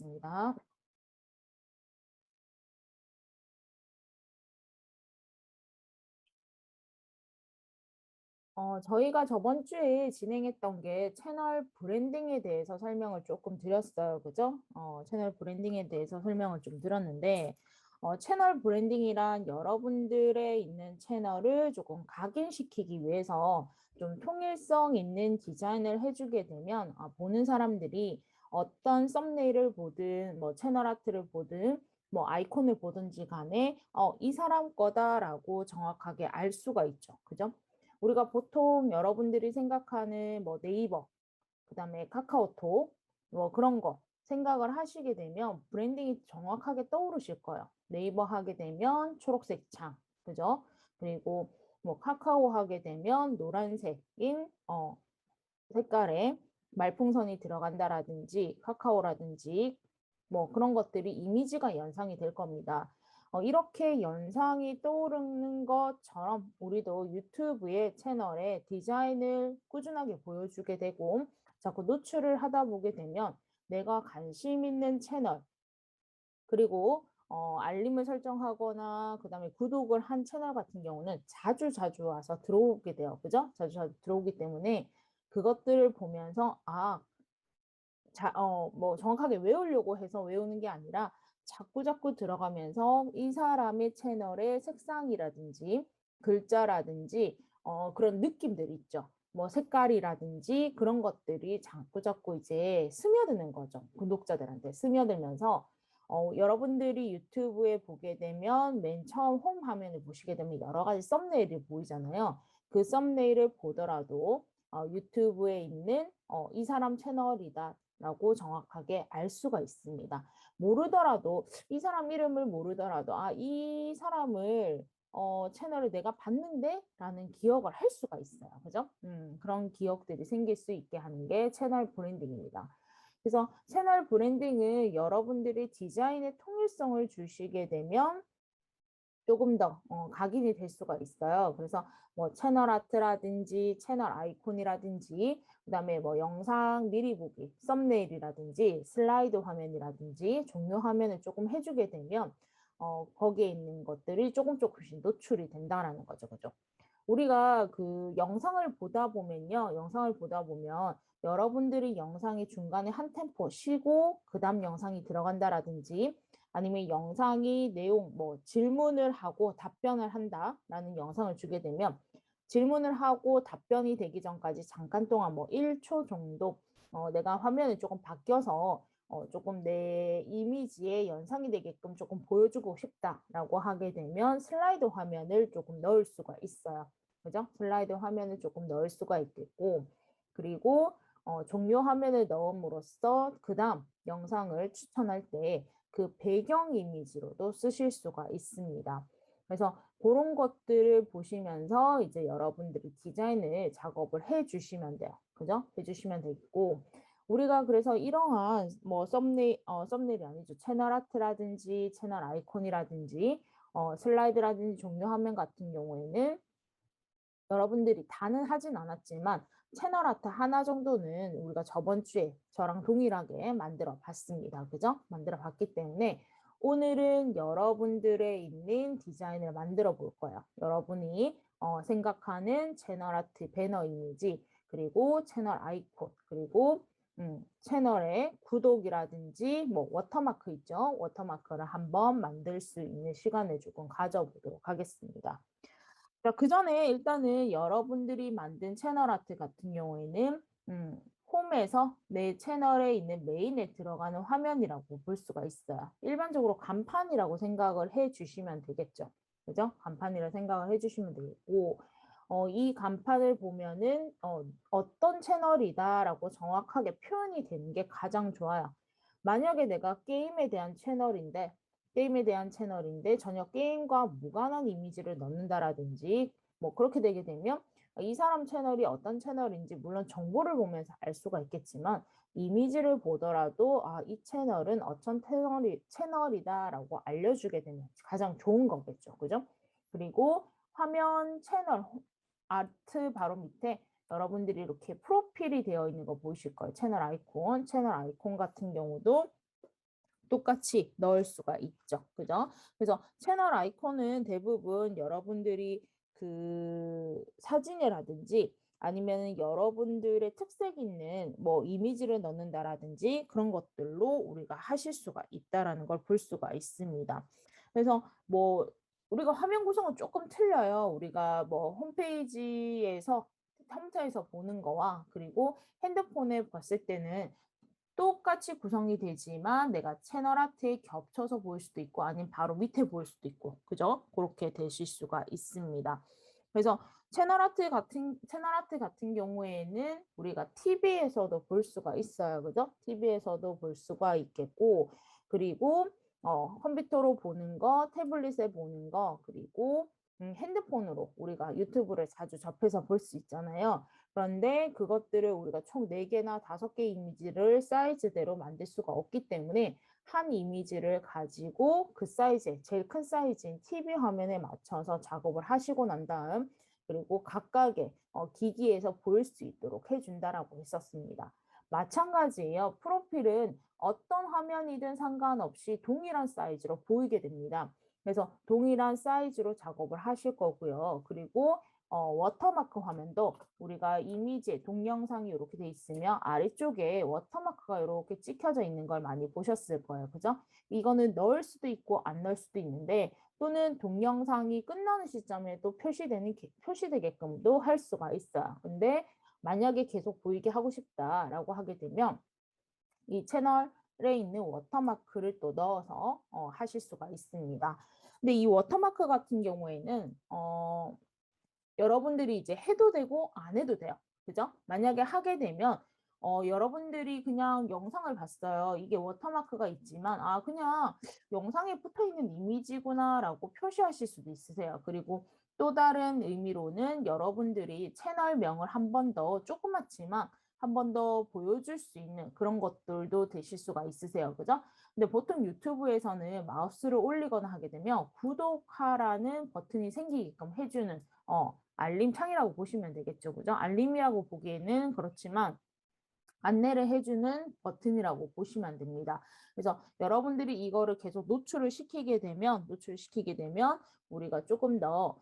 하겠습니다. 저희가 저번 주에 진행했던 게 채널 브랜딩에 대해서 설명을 조금 드렸어요. 그죠? 채널 브랜딩에 대해서 설명을 좀 드렸는데, 채널 브랜딩이란 여러분들의 있는 채널을 조금 각인시키기 위해서 좀 통일성 있는 디자인을 해주게 되면, 보는 사람들이 어떤 썸네일을 보든, 뭐 채널 아트를 보든, 뭐 아이콘을 보든지 간에, 이 사람 거다라고 정확하게 알 수가 있죠. 그죠? 우리가 보통 여러분들이 생각하는 뭐 네이버, 그다음에 카카오톡, 뭐 그런 거 생각을 하시게 되면 브랜딩이 정확하게 떠오르실 거예요. 네이버 하게 되면 초록색 창, 그죠? 그리고 뭐 카카오 하게 되면 노란색인 색깔의 말풍선이 들어간다라든지 카카오라든지 뭐 그런 것들이 이미지가 연상이 될 겁니다. 이렇게 연상이 떠오르는 것처럼 우리도 유튜브의 채널에 디자인을 꾸준하게 보여주게 되고 자꾸 노출을 하다 보게 되면 내가 관심 있는 채널 그리고 알림을 설정하거나 그다음에 구독을 한 채널 같은 경우는 자주 자주 와서 들어오게 돼요. 그죠? 자주 자주 들어오기 때문에 그것들을 보면서 뭐 정확하게 외우려고 해서 외우는 게 아니라 자꾸 자꾸 들어가면서 이 사람의 채널의 색상이라든지 글자라든지 그런 느낌들 있죠. 뭐 색깔이라든지 그런 것들이 자꾸 자꾸 이제 스며드는 거죠. 구독자들한테 스며들면서 여러분들이 유튜브에 보게 되면 맨 처음 홈 화면을 보시게 되면 여러 가지 썸네일이 보이잖아요. 그 썸네일을 보더라도 유튜브에 있는 이 사람 채널이다 라고 정확하게 알 수가 있습니다. 모르더라도 이 사람 이름을 모르더라도 이 사람을 채널을 내가 봤는데 라는 기억을 할 수가 있어요. 그죠? 그런 기억들이 생길 수 있게 하는 게 채널 브랜딩입니다. 그래서 채널 브랜딩은 여러분들이 디자인의 통일성을 주시게 되면 조금 더 각인이 될 수가 있어요. 그래서 뭐 채널 아트라든지 채널 아이콘이라든지 그다음에 뭐 영상 미리 보기, 썸네일이라든지 슬라이드 화면이라든지 종료 화면을 조금 해주게 되면 거기에 있는 것들이 조금 조금씩 노출이 된다라는 거죠. 그죠? 우리가 그 영상을 보다 보면요. 영상을 보다 보면 여러분들이 영상이 중간에 한 템포 쉬고 그 다음 영상이 들어간다라든지 아니면 영상이 내용 뭐 질문을 하고 답변을 한다라는 영상을 주게 되면 질문을 하고 답변이 되기 전까지 잠깐 동안 뭐 1초 정도 내가 화면이 조금 바뀌어서 조금 내 이미지에 연상이 되게끔 조금 보여주고 싶다라고 하게 되면 슬라이드 화면을 조금 넣을 수가 있어요. 그죠? 슬라이드 화면을 조금 넣을 수가 있겠고 그리고 종료 화면을 넣음으로써 그 다음 영상을 추천할 때 그 배경 이미지로도 쓰실 수가 있습니다. 그래서 그런 것들을 보시면서 이제 여러분들이 디자인을 작업을 해 주시면 돼요. 그죠? 해 주시면 되고 우리가 그래서 이러한 뭐 썸네일이 아니죠. 채널 아트라든지 채널 아이콘이라든지 슬라이드라든지 종료 화면 같은 경우에는 여러분들이 다는 하진 않았지만 채널 아트 하나 정도는 우리가 저번 주에 저랑 동일하게 만들어 봤습니다. 그죠? 만들어 봤기 때문에 오늘은 여러분들의 있는 디자인을 만들어 볼 거예요. 여러분이 생각하는 채널 아트 배너 이미지, 그리고 채널 아이콘, 그리고 채널의 구독이라든지 뭐 워터마크 있죠? 워터마크를 한번 만들 수 있는 시간을 조금 가져보도록 하겠습니다. 자, 그 전에 일단은 여러분들이 만든 채널 아트 같은 경우에는 홈에서 내 채널에 있는 메인에 들어가는 화면이라고 볼 수가 있어요. 일반적으로 간판이라고 생각을 해 주시면 되겠죠. 그죠? 간판이라 생각을 해 주시면 되겠고, 이 간판을 보면은 어떤 채널이다라고 정확하게 표현이 되는 게 가장 좋아요. 만약에 내가 게임에 대한 채널인데 전혀 게임과 무관한 이미지를 넣는다라든지 뭐 그렇게 되게 되면 이 사람 채널이 어떤 채널인지 물론 정보를 보면서 알 수가 있겠지만 이미지를 보더라도 이 채널은 어떤 채널이다라고 알려주게 되면 가장 좋은 거겠죠. 그죠? 그리고 화면 채널 아트 바로 밑에 여러분들이 이렇게 프로필이 되어 있는 거 보이실 거예요. 채널 아이콘 같은 경우도 똑같이 넣을 수가 있죠. 그죠? 그래서 채널 아이콘은 대부분 여러분들이 그 사진이라든지 아니면 여러분들의 특색 있는 뭐 이미지를 넣는다라든지 그런 것들로 우리가 하실 수가 있다라는 걸 볼 수가 있습니다. 그래서 뭐 우리가 화면 구성은 조금 틀려요. 우리가 뭐 홈페이지에서 보는 거와 그리고 핸드폰에 봤을 때는 똑같이 구성이 되지만 내가 채널 아트에 겹쳐서 보일 수도 있고 아니면 바로 밑에 보일 수도 있고 그죠? 그렇게 되실 수가 있습니다. 그래서 채널 아트 같은 경우에는 우리가 TV에서도 볼 수가 있어요. 그죠? TV에서도 볼 수가 있겠고 그리고 컴퓨터로 보는 거, 태블릿에 보는 거, 그리고 핸드폰으로 우리가 유튜브를 자주 접해서 볼 수 있잖아요. 그런데 그것들을 우리가 총 4개나 5개 이미지를 사이즈대로 만들 수가 없기 때문에 한 이미지를 가지고 그 사이즈에 제일 큰 사이즈인 TV 화면에 맞춰서 작업을 하시고 난 다음 그리고 각각의 기기에서 보일 수 있도록 해준다라고 했었습니다. 마찬가지예요. 프로필은 어떤 화면이든 상관없이 동일한 사이즈로 보이게 됩니다. 그래서 동일한 사이즈로 작업을 하실 거고요. 그리고 워터마크 화면도 우리가 이미지, 동영상이 이렇게 돼 있으면 아래쪽에 워터마크가 이렇게 찍혀져 있는 걸 많이 보셨을 거예요. 그죠? 이거는 넣을 수도 있고 안 넣을 수도 있는데 또는 동영상이 끝나는 시점에 또 표시되게끔도 할 수가 있어요. 근데 만약에 계속 보이게 하고 싶다라고 하게 되면 이 채널에 있는 워터마크를 또 넣어서 하실 수가 있습니다. 근데 이 워터마크 같은 경우에는 여러분들이 이제 해도 되고 안 해도 돼요. 그죠? 만약에 하게 되면 여러분들이 그냥 영상을 봤어요. 이게 워터마크가 있지만 아 그냥 영상에 붙어있는 이미지구나라고 표시하실 수도 있으세요. 그리고 또 다른 의미로는 여러분들이 채널명을 한 번 더 조그맣지만 한 번 더 보여줄 수 있는 그런 것들도 되실 수가 있으세요. 그죠? 근데 보통 유튜브에서는 마우스를 올리거나 하게 되면 구독하라는 버튼이 생기게끔 해주는 알림 창이라고 보시면 되겠죠. 그죠? 알림이라고 보기에는 그렇지만 안내를 해주는 버튼이라고 보시면 됩니다. 그래서 여러분들이 이거를 계속 노출시키게 되면 우리가 조금 더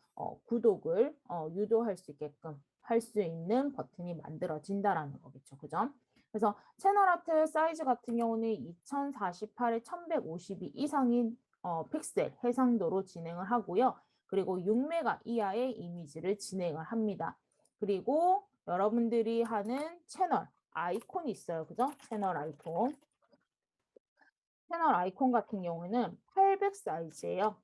구독을 유도할 수 있게끔 할 수 있는 버튼이 만들어진다라는 거겠죠. 그죠? 그래서 채널 아트 사이즈 같은 경우는 2048에 1152 이상인 픽셀 해상도로 진행을 하고요. 그리고 6메가 이하의 이미지를 진행을 합니다. 그리고 여러분들이 하는 채널 아이콘이 있어요. 그죠? 채널 아이콘. 채널 아이콘 같은 경우는 800 사이즈예요.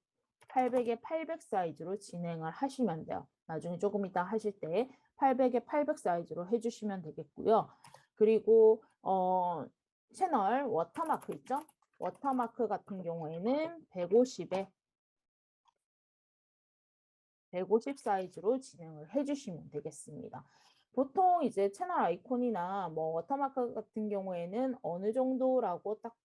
800에 800 사이즈로 진행을 하시면 돼요. 나중에 조금 이따 하실 때 800에 800 사이즈로 해주시면 되겠고요. 그리고 채널 워터마크 있죠? 워터마크 같은 경우에는 150에 150 사이즈로 진행을 해주시면 되겠습니다. 보통 이제 채널 아이콘이나 뭐 워터마크 같은 경우에는 어느 정도라고 딱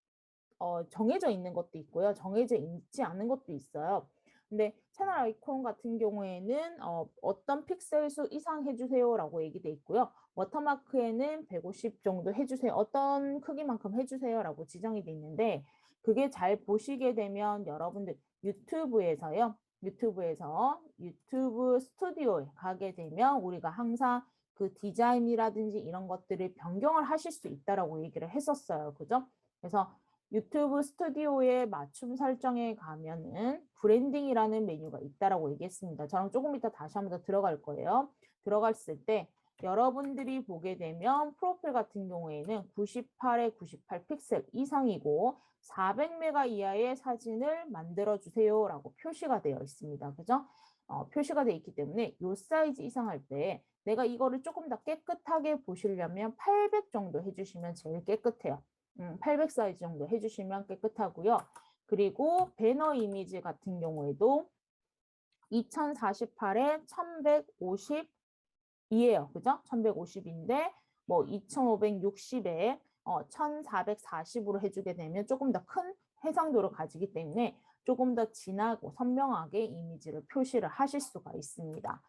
정해져 있는 것도 있고요. 정해져 있지 않은 것도 있어요. 근데 채널 아이콘 같은 경우에는 어떤 픽셀 수 이상 해주세요라고 얘기돼 있고요. 워터마크에는 150 정도 해주세요. 어떤 크기만큼 해주세요라고 지정이 돼 있는데 그게 잘 보시게 되면 여러분들 유튜브에서 유튜브 스튜디오에 가게 되면 우리가 항상 그 디자인이라든지 이런 것들을 변경을 하실 수 있다라고 얘기를 했었어요. 그죠? 그래서 유튜브 스튜디오의 맞춤 설정에 가면은 브랜딩이라는 메뉴가 있다라고 얘기했습니다. 저랑 조금 이따 다시 한번 더 들어갈 거예요. 들어갔을 때 여러분들이 보게 되면 프로필 같은 경우에는 98에 98 픽셀 이상이고 400메가 이하의 사진을 만들어 주세요라고 표시가 되어 있습니다. 그죠? 표시가 되어 있기 때문에 이 사이즈 이상 할 때 내가 이거를 조금 더 깨끗하게 보시려면 800 정도 해주시면 제일 깨끗해요. 800 사이즈 정도 해주시면 깨끗하고요. 그리고 배너 이미지 같은 경우에도 2048에 1152예요. 그죠? 1150인데 뭐 2560에 1440으로 해주게 되면 조금 더 큰 해상도를 가지기 때문에 조금 더 진하고 선명하게 이미지를 표시를 하실 수가 있습니다.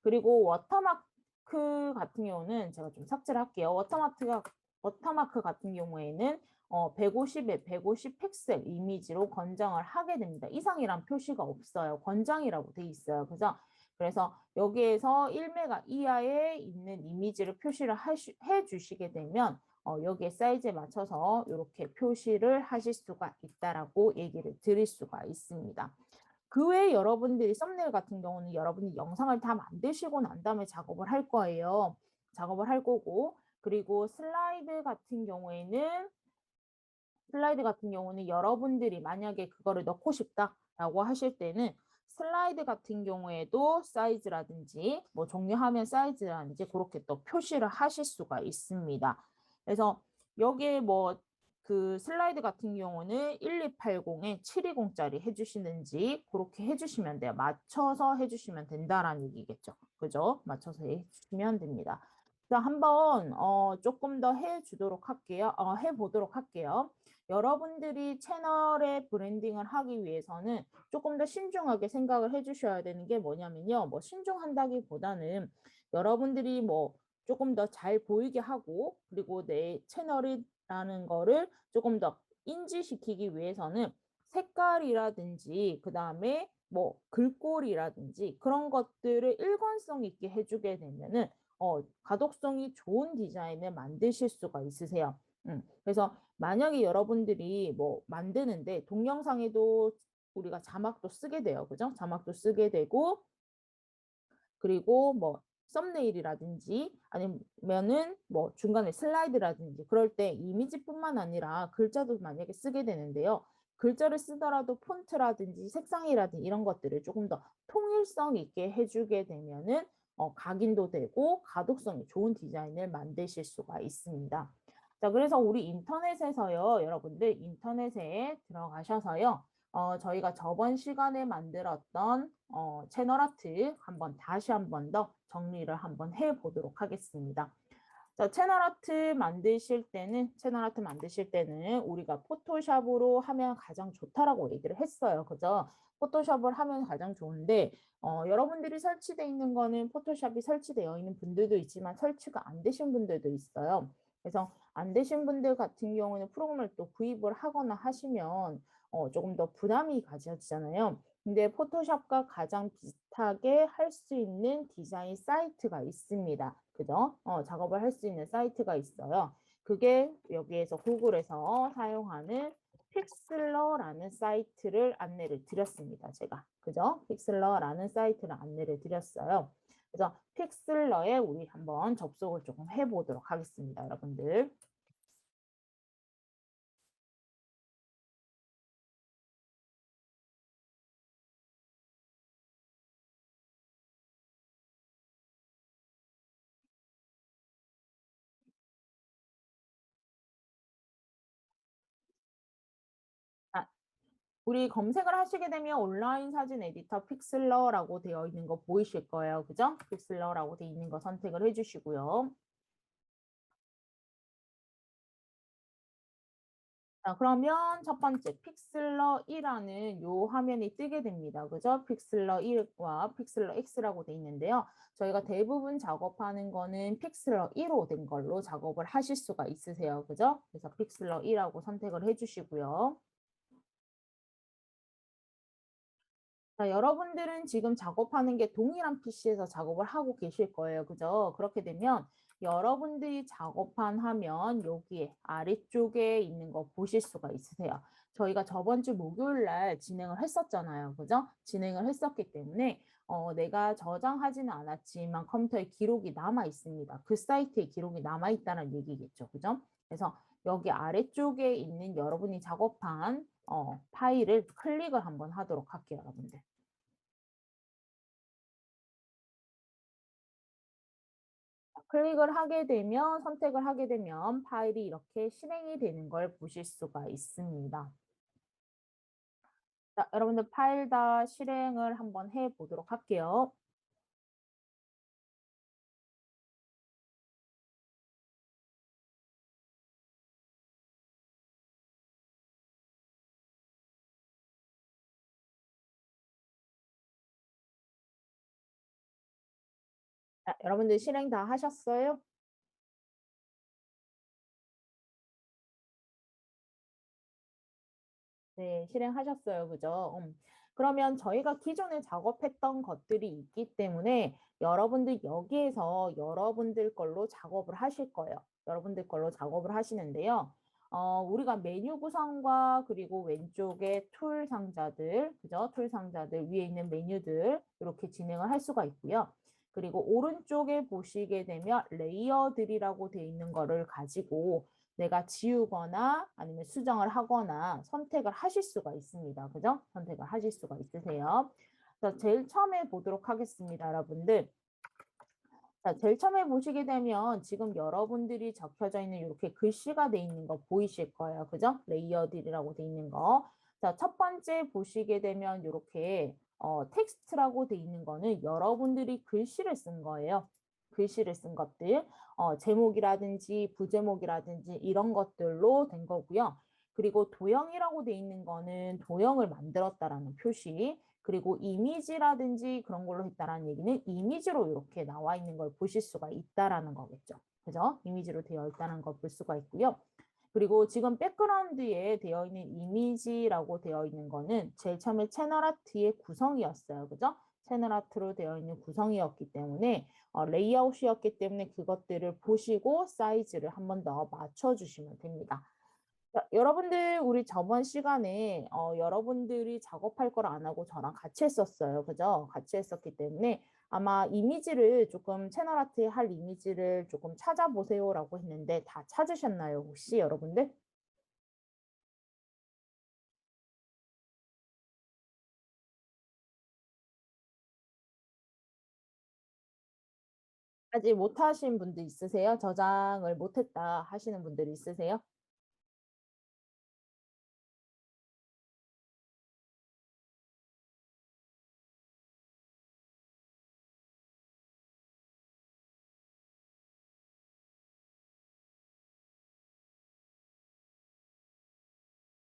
그리고 워터마크 같은 경우는 제가 좀 삭제를 할게요. 워터마크 같은 경우에는 150에 150 픽셀 이미지로 권장을 하게 됩니다. 이상이란 표시가 없어요. 권장이라고 돼 있어요. 그래서 여기에서 1메가 이하에 있는 이미지를 표시를 해 주시게 되면 여기에 사이즈에 맞춰서 이렇게 표시를 하실 수가 있다라고 얘기를 드릴 수가 있습니다. 그 외에 여러분들이 썸네일 같은 경우는 여러분이 영상을 다 만드시고 난 다음에 작업을 할 거예요. 작업을 할 거고, 그리고 슬라이드 같은 경우는 여러분들이 만약에 그거를 넣고 싶다라고 하실 때는 슬라이드 같은 경우에도 사이즈라든지 뭐 종료하면 사이즈라든지 그렇게 또 표시를 하실 수가 있습니다. 그래서 여기에 뭐 그 슬라이드 같은 경우는 1280에 720짜리 해주시는지 그렇게 해주시면 돼요. 맞춰서 해주시면 된다라는 얘기겠죠. 그죠? 맞춰서 해주시면 됩니다. 자, 한번 조금 더 해주도록 할게요. 해보도록 할게요. 여러분들이 채널의 브랜딩을 하기 위해서는 조금 더 신중하게 생각을 해주셔야 되는 게 뭐냐면요. 뭐 신중한다기보다는 여러분들이 뭐 조금 더 잘 보이게 하고 그리고 내 채널이라는 거를 조금 더 인지시키기 위해서는 색깔이라든지 그 다음에 뭐 글꼴이라든지 그런 것들을 일관성 있게 해주게 되면은 가독성이 좋은 디자인을 만드실 수가 있으세요. 그래서 만약에 여러분들이 뭐 만드는데 동영상에도 우리가 자막도 쓰게 돼요. 그죠? 자막도 쓰게 되고 그리고 뭐 썸네일이라든지 아니면은 뭐 중간에 슬라이드라든지 그럴 때 이미지뿐만 아니라 글자도 만약에 쓰게 되는데요. 글자를 쓰더라도 폰트라든지 색상이라든지 이런 것들을 조금 더 통일성 있게 해주게 되면은 각인도 되고 가독성이 좋은 디자인을 만드실 수가 있습니다. 자, 그래서 우리 인터넷에서요, 여러분들 인터넷에 들어가셔서요, 저희가 저번 시간에 만들었던 채널 아트 다시 한번 더 정리를 한번 해보도록 하겠습니다. 자, 채널 아트 만드실 때는 우리가 포토샵으로 하면 가장 좋다라고 얘기를 했어요. 그죠? 포토샵을 하면 가장 좋은데, 여러분들이 설치되어 있는 거는 포토샵이 설치되어 있는 분들도 있지만 설치가 안 되신 분들도 있어요. 그래서 안 되신 분들 같은 경우는 프로그램을 또 구입을 하거나 하시면 조금 더 부담이 가져지잖아요. 근데 포토샵과 가장 비슷하게 할 수 있는 디자인 사이트가 있습니다. 그죠? 작업을 할 수 있는 사이트가 있어요. 그게 여기에서 구글에서 사용하는 픽슬러라는 사이트를 안내를 드렸습니다. 제가. 그죠? 픽슬러라는 사이트를 안내를 드렸어요. 그래서 픽슬러에 우리 한번 접속을 조금 해보도록 하겠습니다. 여러분들. 아, 우리 검색을 하시게 되면 온라인 사진 에디터 픽슬러라고 되어 있는 거 보이실 거예요. 그죠? 픽슬러라고 되어 있는 거 선택을 해주시고요. 자, 그러면 첫 번째 픽슬러 2라는 요 화면이 뜨게 됩니다. 그죠? 픽슬러 1과 픽슬러 X라고 돼 있는데요. 저희가 대부분 작업하는 거는 픽슬러 2로 된 걸로 작업을 하실 수가 있으세요. 그죠? 그래서 픽슬러 2라고 선택을 해주시고요. 자, 여러분들은 지금 작업하는 게 동일한 PC에서 작업을 하고 계실 거예요. 그죠? 그렇게 되면 여러분들이 작업한 화면 여기에 아래쪽에 있는 거 보실 수가 있으세요. 저희가 저번 주 목요일 날 진행을 했었잖아요. 그죠? 진행을 했었기 때문에 내가 저장하지는 않았지만 컴퓨터에 기록이 남아 있습니다. 그 사이트에 기록이 남아 있다는 얘기겠죠. 그죠? 그래서 여기 아래쪽에 있는 여러분이 작업한 파일을 클릭을 한번 하도록 할게요, 여러분들. 클릭을 하게 되면, 선택을 하게 되면 파일이 이렇게 실행이 되는 걸 보실 수가 있습니다. 자, 여러분들 파일 다 실행을 한번 해 보도록 할게요. 자, 여러분들 실행 다 하셨어요? 네, 실행하셨어요. 그죠? 그러면 저희가 기존에 작업했던 것들이 있기 때문에 여러분들 여기에서 여러분들 걸로 작업을 하실 거예요. 여러분들 걸로 작업을 하시는데요. 우리가 메뉴 구성과 그리고 왼쪽에 툴 상자들, 그죠? 툴 상자들 위에 있는 메뉴들 이렇게 진행을 할 수가 있고요. 그리고 오른쪽에 보시게 되면 레이어들이라고 되어 있는 거를 가지고 내가 지우거나 아니면 수정을 하거나 선택을 하실 수가 있습니다. 그죠? 선택을 하실 수가 있으세요. 자, 제일 처음에 보도록 하겠습니다, 여러분들. 자, 제일 처음에 보시게 되면 지금 여러분들이 적혀져 있는 이렇게 글씨가 돼 있는 거 보이실 거예요. 그죠? 레이어들이라고 돼 있는 거. 자, 첫 번째 보시게 되면 이렇게 텍스트라고 돼 있는 거는 여러분들이 글씨를 쓴 거예요. 글씨를 쓴 것들. 제목이라든지 부제목이라든지 이런 것들로 된 거고요. 그리고 도형이라고 돼 있는 거는 도형을 만들었다라는 표시. 그리고 이미지라든지 그런 걸로 했다라는 얘기는 이미지로 이렇게 나와 있는 걸 보실 수가 있다라는 거겠죠. 그죠? 이미지로 되어 있다는 걸 볼 수가 있고요. 그리고 지금 백그라운드에 되어 있는 이미지라고 되어 있는 거는 제일 처음에 채널 아트의 구성이었어요. 그죠? 채널 아트로 되어 있는 구성이었기 때문에 레이아웃이었기 때문에 그것들을 보시고 사이즈를 한 번 더 맞춰주시면 됩니다. 자, 여러분들 우리 저번 시간에 여러분들이 작업할 걸 안 하고 저랑 같이 했었어요. 그죠? 같이 했었기 때문에 아마 이미지를 조금 채널 아트에 할 이미지를 조금 찾아보세요라고 했는데 다 찾으셨나요? 혹시 여러분들? 아직 못하신 분들 있으세요? 저장을 못했다 하시는 분들 있으세요?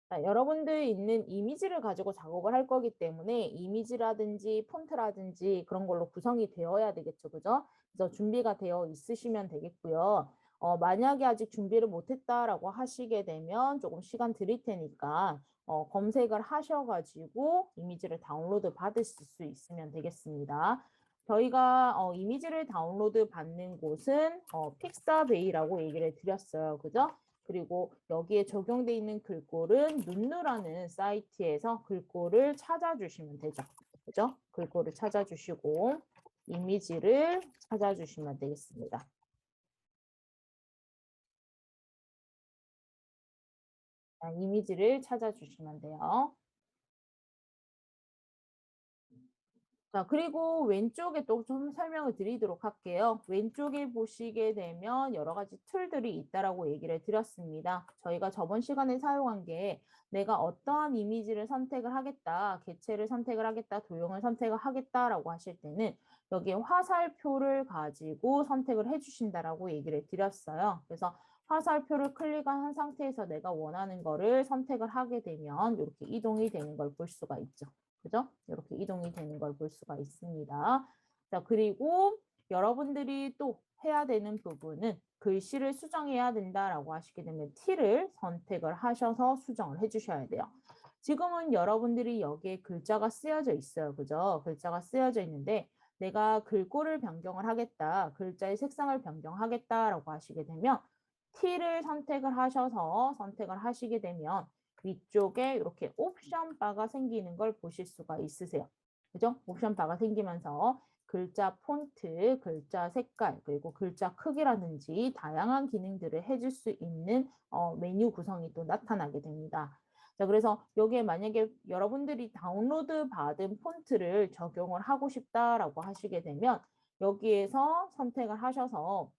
자, 여러분들 있는 이미지를 가지고 작업을 할 거기 때문에 이미지라든지 폰트라든지 그런 걸로 구성이 되어야 되겠죠. 그죠? 그래서 준비가 되어 있으시면 되겠고요. 만약에 아직 준비를 못했다라고 하시게 되면 조금 시간 드릴 테니까 검색을 하셔가지고 이미지를 다운로드 받으실 수 있으면 되겠습니다. 저희가 이미지를 다운로드 받는 곳은 픽사베이라고 얘기를 드렸어요. 그죠? 그리고 여기에 적용돼 있는 글꼴은 눈누라는 사이트에서 글꼴을 찾아주시면 되죠. 그죠? 글꼴을 찾아주시고 이미지를 찾아주시면 되겠습니다. 자, 이미지를 찾아주시면 돼요. 자, 그리고 왼쪽에 또 좀 설명을 드리도록 할게요. 왼쪽에 보시게 되면 여러 가지 툴들이 있다라고 얘기를 드렸습니다. 저희가 저번 시간에 사용한 게 내가 어떠한 이미지를 선택을 하겠다, 개체를 선택을 하겠다, 도형을 선택을 하겠다라고 하실 때는 여기에 화살표를 가지고 선택을 해주신다라고 얘기를 드렸어요. 그래서 화살표를 클릭한 상태에서 내가 원하는 거를 선택을 하게 되면 이렇게 이동이 되는 걸 볼 수가 있죠. 그죠? 이렇게 이동이 되는 걸 볼 수가 있습니다. 자, 그리고 여러분들이 또 해야 되는 부분은 글씨를 수정해야 된다라고 하시게 되면 T를 선택을 하셔서 수정을 해주셔야 돼요. 지금은 여러분들이 여기에 글자가 쓰여져 있어요. 그죠? 글자가 쓰여져 있는데 내가 글꼴을 변경을 하겠다, 글자의 색상을 변경하겠다라고 하시게 되면 T를 선택을 하셔서 선택을 하시게 되면 위쪽에 이렇게 옵션 바가 생기는 걸 보실 수가 있으세요. 그죠? 옵션 바가 생기면서 글자 폰트, 글자 색깔, 그리고 글자 크기라든지 다양한 기능들을 해줄 수 있는 메뉴 구성이 또 나타나게 됩니다. 자, 그래서 여기에 만약에 여러분들이 다운로드 받은 폰트를 적용을 하고 싶다라고 하시게 되면 여기에서 선택을 하셔서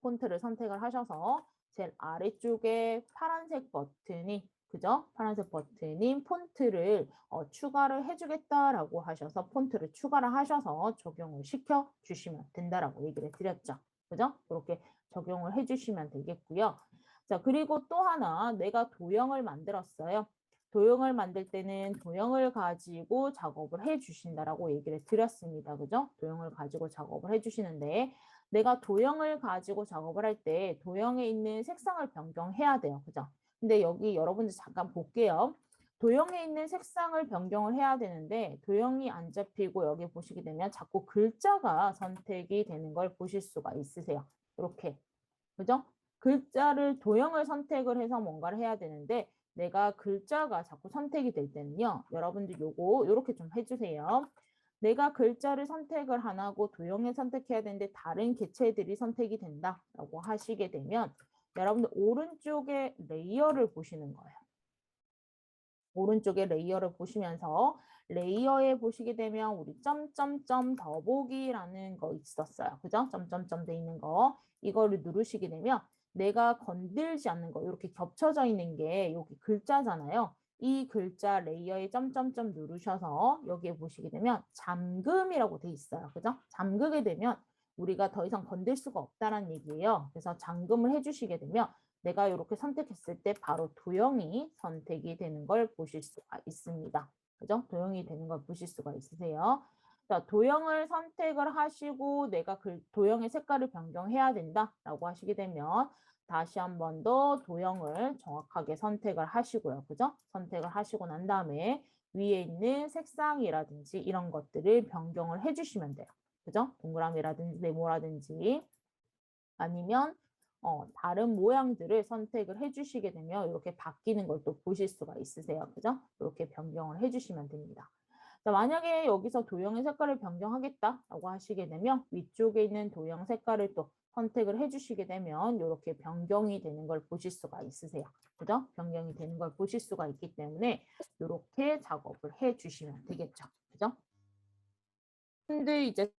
폰트를 선택을 하셔서 제일 아래쪽에 파란색 버튼이 그죠? 파란색 버튼인 폰트를 추가를 해주겠다라고 하셔서 폰트를 추가를 하셔서 적용을 시켜 주시면 된다라고 얘기를 드렸죠. 그죠? 그렇게 적용을 해주시면 되겠고요. 자, 그리고 또 하나 내가 도형을 만들었어요. 도형을 만들 때는 도형을 가지고 작업을 해 주신다라고 얘기를 드렸습니다. 그죠? 도형을 가지고 작업을 해 주시는데 내가 도형을 가지고 작업을 할 때 도형에 있는 색상을 변경해야 돼요. 그죠? 근데 여기 여러분들 잠깐 볼게요. 도형에 있는 색상을 변경을 해야 되는데 도형이 안 잡히고 여기 보시게 되면 자꾸 글자가 선택이 되는 걸 보실 수가 있으세요. 이렇게. 그죠? 글자를 도형을 선택을 해서 뭔가를 해야 되는데 내가 글자가 자꾸 선택이 될 때는요. 여러분들 요거 요렇게 좀 해주세요. 내가 글자를 선택을 안 하고 도형을 선택해야 되는데 다른 개체들이 선택이 된다라고 하시게 되면 여러분들 오른쪽에 레이어를 보시는 거예요. 오른쪽에 레이어를 보시면서 레이어에 보시게 되면 우리 점점점 더보기라는 거 있었어요. 그죠? 점점점 돼 있는 거. 이거를 누르시게 되면 내가 건들지 않는 거 이렇게 겹쳐져 있는 게 여기 글자잖아요. 이 글자 레이어에 점점점 누르셔서 여기에 보시게 되면 잠금이라고 돼 있어요. 그죠? 잠그게 되면 우리가 더 이상 건들 수가 없다는 얘기예요. 그래서 잠금을 해주시게 되면 내가 이렇게 선택했을 때 바로 도형이 선택이 되는 걸 보실 수가 있습니다. 그죠? 도형이 되는 걸 보실 수가 있으세요. 자, 도형을 선택을 하시고 내가 그 도형의 색깔을 변경해야 된다라고 하시게 되면 다시 한 번 더 도형을 정확하게 선택을 하시고요. 그죠? 선택을 하시고 난 다음에 위에 있는 색상이라든지 이런 것들을 변경을 해주시면 돼요. 그죠? 동그라미라든지 네모라든지 아니면 다른 모양들을 선택을 해주시게 되면 이렇게 바뀌는 걸 또 보실 수가 있으세요. 그죠? 이렇게 변경을 해주시면 됩니다. 자, 만약에 여기서 도형의 색깔을 변경하겠다라고 하시게 되면 위쪽에 있는 도형 색깔을 또 선택을 해주시게 되면 이렇게 변경이 되는 걸 보실 수가 있으세요. 그죠? 변경이 되는 걸 보실 수가 있기 때문에 이렇게 작업을 해주시면 되겠죠. 그죠? 근데 이제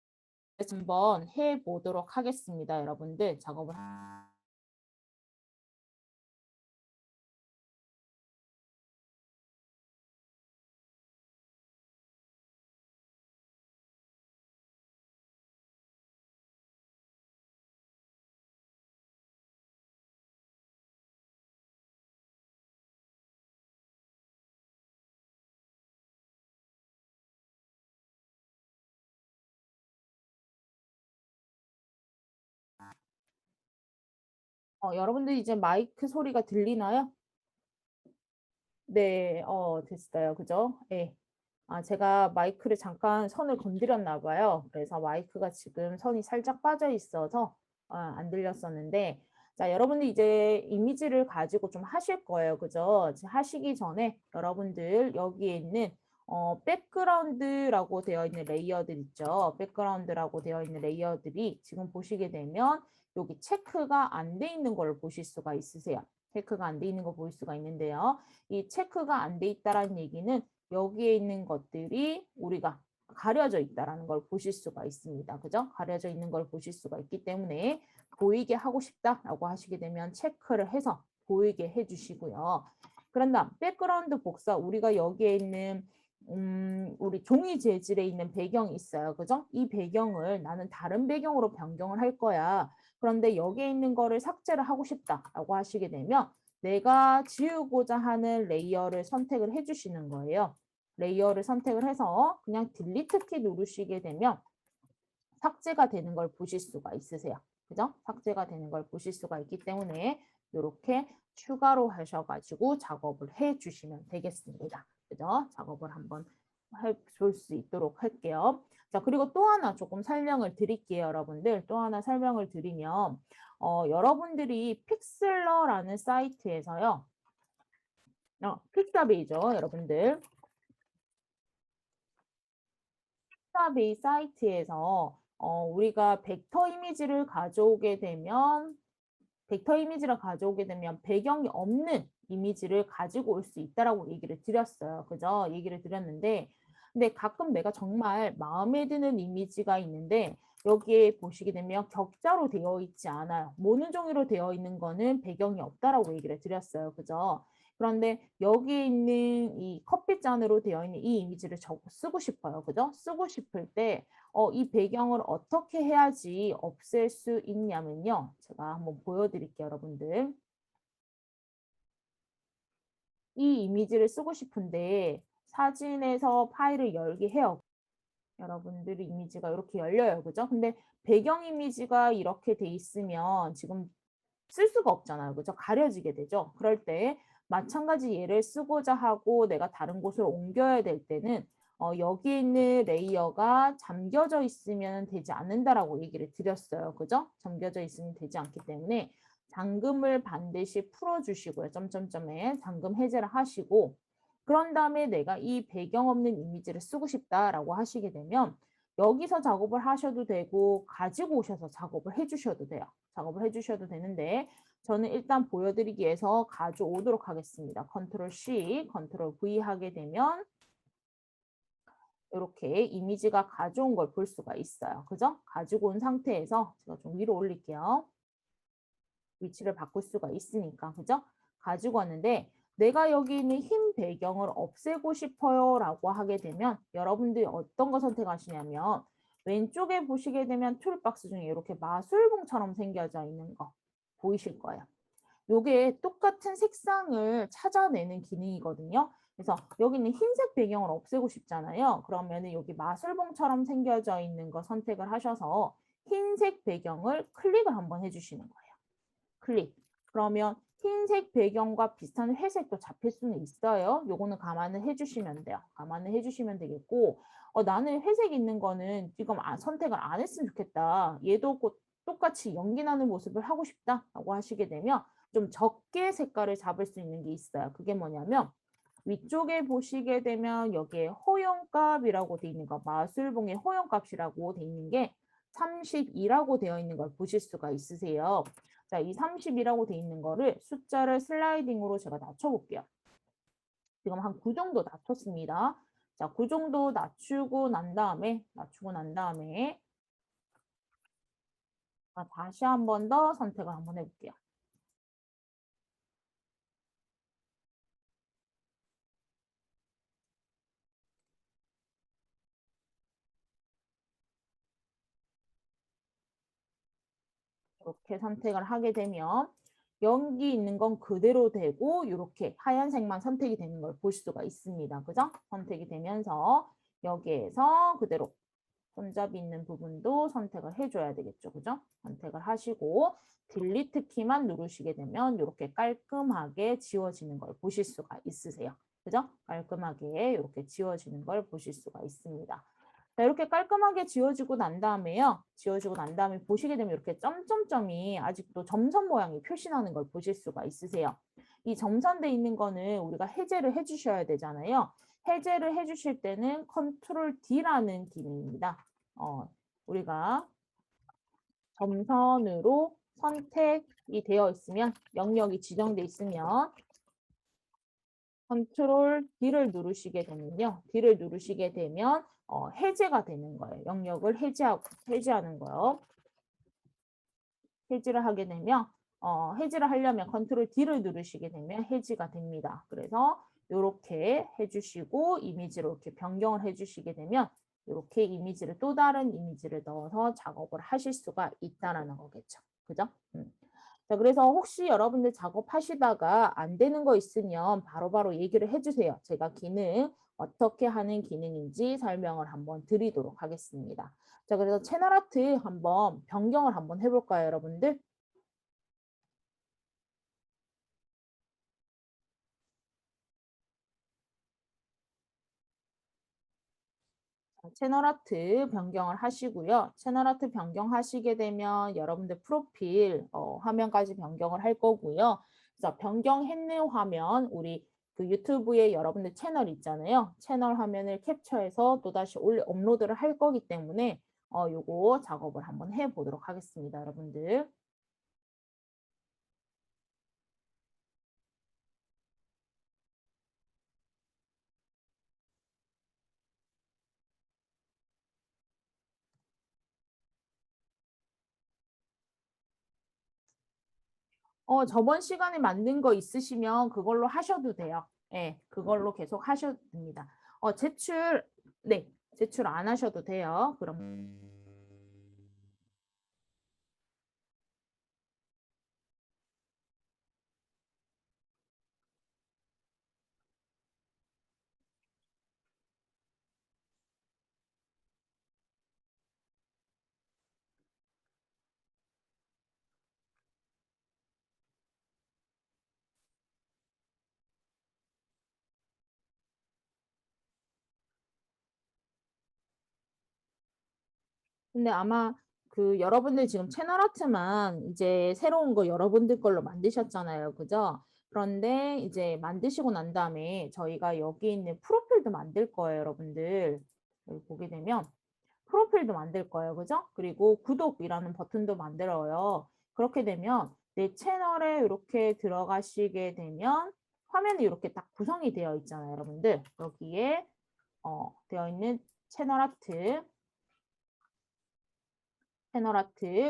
한번 해보도록 하겠습니다. 여러분들 작업을 여러분들 이제 마이크 소리가 들리나요? 네, 됐어요. 그죠? 예. 제가 마이크를 잠깐 선을 건드렸나 봐요. 그래서 마이크가 지금 선이 살짝 빠져 있어서 안 들렸었는데, 자, 여러분들 이제 이미지를 가지고 좀 하실 거예요. 그죠? 하시기 전에 여러분들 여기에 있는 백그라운드라고 되어 있는 레이어들 있죠. 백그라운드라고 되어 있는 레이어들이 지금 보시게 되면 여기 체크가 안 돼 있는 걸 보실 수가 있으세요. 체크가 안 돼 있는 거 보일 수가 있는데요. 이 체크가 안 돼 있다라는 얘기는 여기에 있는 것들이 우리가 가려져 있다라는 걸 보실 수가 있습니다. 그죠? 가려져 있는 걸 보실 수가 있기 때문에 보이게 하고 싶다라고 하시게 되면 체크를 해서 보이게 해주시고요. 그런 다음 백그라운드 복사 우리가 여기에 있는 우리 종이 재질에 있는 배경이 있어요. 그죠? 이 배경을 나는 다른 배경으로 변경을 할 거야. 그런데 여기에 있는 거를 삭제를 하고 싶다라고 하시게 되면 내가 지우고자 하는 레이어를 선택을 해주시는 거예요. 레이어를 선택을 해서 그냥 딜리트 키 누르시게 되면 삭제가 되는 걸 보실 수가 있으세요. 그죠? 삭제가 되는 걸 보실 수가 있기 때문에 이렇게 추가로 하셔가지고 작업을 해주시면 되겠습니다. 그죠? 작업을 한번 해볼 수 있도록 할게요. 자, 그리고 또 하나 조금 설명을 드릴게요, 여러분들. 또 하나 설명을 드리면 여러분들이 픽슬러라는 사이트에서요. 픽사베이죠, 여러분들. 픽사베이 사이트에서 우리가 벡터 이미지를 가져오게 되면 배경이 없는 이미지를 가지고 올 수 있다라고 얘기를 드렸어요. 그죠? 얘기를 드렸는데 근데 가끔 내가 정말 마음에 드는 이미지가 있는데 여기에 보시게 되면 격자로 되어 있지 않아요. 모노종이로 되어 있는 거는 배경이 없다라고 얘기를 드렸어요. 그죠? 그런데 여기에 있는 이 커피잔으로 되어 있는 이 이미지를 쓰고 싶어요. 그죠? 쓰고 싶을 때 이 배경을 어떻게 해야지 없앨 수 있냐면요. 제가 한번 보여드릴게요, 여러분들. 이 이미지를 쓰고 싶은데 사진에서 파일을 열게 해요. 여러분들이 이미지가 이렇게 열려요. 그죠? 근데 배경 이미지가 이렇게 돼 있으면 지금 쓸 수가 없잖아요. 그죠? 가려지게 되죠. 그럴 때 마찬가지 예를 쓰고자 하고 내가 다른 곳으로 옮겨야 될 때는 여기 있는 레이어가 잠겨져 있으면 되지 않는다라고 얘기를 드렸어요. 그죠? 잠겨져 있으면 되지 않기 때문에 잠금을 반드시 풀어주시고요. 점점점에 잠금 해제를 하시고 그런 다음에 내가 이 배경 없는 이미지를 쓰고 싶다라고 하시게 되면 여기서 작업을 하셔도 되고 가지고 오셔서 작업을 해주셔도 돼요. 작업을 해주셔도 되는데 저는 일단 보여드리기 위해서 가져오도록 하겠습니다. 컨트롤 C, 컨트롤 V 하게 되면 이렇게 이미지가 가져온 걸 볼 수가 있어요. 그죠? 가지고 온 상태에서 제가 좀 위로 올릴게요. 위치를 바꿀 수가 있으니까. 그죠? 가지고 왔는데 내가 여기 있는 흰 배경을 없애고 싶어요 라고 하게 되면 여러분들이 어떤 거 선택하시냐면 왼쪽에 보시게 되면 툴박스 중에 이렇게 마술봉처럼 생겨져 있는 거 보이실 거예요. 요게 똑같은 색상을 찾아내는 기능이거든요. 그래서 여기는 흰색 배경을 없애고 싶잖아요. 그러면은 여기 마술봉처럼 생겨져 있는 거 선택을 하셔서 흰색 배경을 클릭을 한번 해주시는 거예요. 클릭. 그러면 흰색 배경과 비슷한 회색도 잡힐 수는 있어요. 요거는 감안을 해주시면 돼요. 감안을 해주시면 되겠고 나는 회색 있는 거는 지금 선택을 안 했으면 좋겠다. 얘도 똑같이 연기 나는 모습을 하고 싶다라고 하시게 되면 좀 적게 색깔을 잡을 수 있는 게 있어요. 그게 뭐냐면 위쪽에 보시게 되면 여기에 허용값이라고 돼 있는 거, 마술봉의 허용값이라고 돼 있는 게 32라고 되어 있는 걸 보실 수가 있으세요. 자, 이 30이라고 돼 있는 거를 숫자를 슬라이딩으로 제가 낮춰볼게요. 지금 한 9 정도 낮췄습니다. 자, 9 정도 낮추고 난 다음에 다시 한 번 더 선택을 한번 해볼게요. 이렇게 선택을 하게 되면 여기 있는 건 그대로 되고 이렇게 하얀색만 선택이 되는 걸 볼 수가 있습니다. 그죠? 선택이 되면서 여기에서 그대로 손잡이 있는 부분도 선택을 해줘야 되겠죠. 그죠? 선택을 하시고 딜리트 키만 누르시게 되면 이렇게 깔끔하게 지워지는 걸 보실 수가 있으세요. 그죠? 깔끔하게 이렇게 지워지는 걸 보실 수가 있습니다. 자, 이렇게 깔끔하게 지워지고 난 다음에요. 지워지고 난 다음에 보시게 되면 이렇게 점점점이 아직도 점선 모양이 표시나는 걸 보실 수가 있으세요. 이 점선돼 있는 거는 우리가 해제를 해주셔야 되잖아요. 해제를 해주실 때는 컨트롤 D라는 기능입니다. 우리가 점선으로 선택이 되어 있으면 영역이 지정돼 있으면 컨트롤 D를 누르시게 되면요. D를 누르시게 되면 해제가 되는 거예요. 영역을 해제하는 거요. 해지를 하게 되면 해지를 하려면 컨트롤 D를 누르시게 되면 해지가 됩니다. 그래서 이렇게 해주시고 이미지를 이렇게 변경을 해주시게 되면 이렇게 이미지를 또 다른 이미지를 넣어서 작업을 하실 수가 있다라는 거겠죠. 그죠? 자, 그래서 혹시 여러분들 작업하시다가 안 되는 거 있으면 바로바로 얘기를 해주세요. 제가 기능 어떻게 하는 기능인지 설명을 한번 드리도록 하겠습니다. 자, 그래서 채널 아트 한번 변경을 한번 해볼까요, 여러분들? 채널 아트 변경을 하시고요. 채널 아트 변경하시게 되면 여러분들 프로필 화면까지 변경을 할 거고요. 그래서 변경했는 화면 우리 그 유튜브에 여러분들 채널 있잖아요. 채널 화면을 캡처해서 또다시 업로드를 할 거기 때문에 요거 작업을 한번 해보도록 하겠습니다, 여러분들. 저번 시간에 만든 거 있으시면 그걸로 하셔도 돼요. 네, 그걸로 계속 하셔도 됩니다. 제출, 네, 제출 안 하셔도 돼요. 그럼. 근데 아마 그 여러분들 지금 채널 아트만 이제 새로운 거 여러분들 걸로 만드셨잖아요. 그죠? 그런데 이제 만드시고 난 다음에 저희가 여기 있는 프로필도 만들 거예요, 여러분들. 여기 보게 되면 프로필도 만들 거예요. 그죠? 그리고 구독이라는 버튼도 만들어요. 그렇게 되면 내 채널에 이렇게 들어가시게 되면 화면이 이렇게 딱 구성이 되어 있잖아요, 여러분들. 여기에 되어 있는 채널 아트,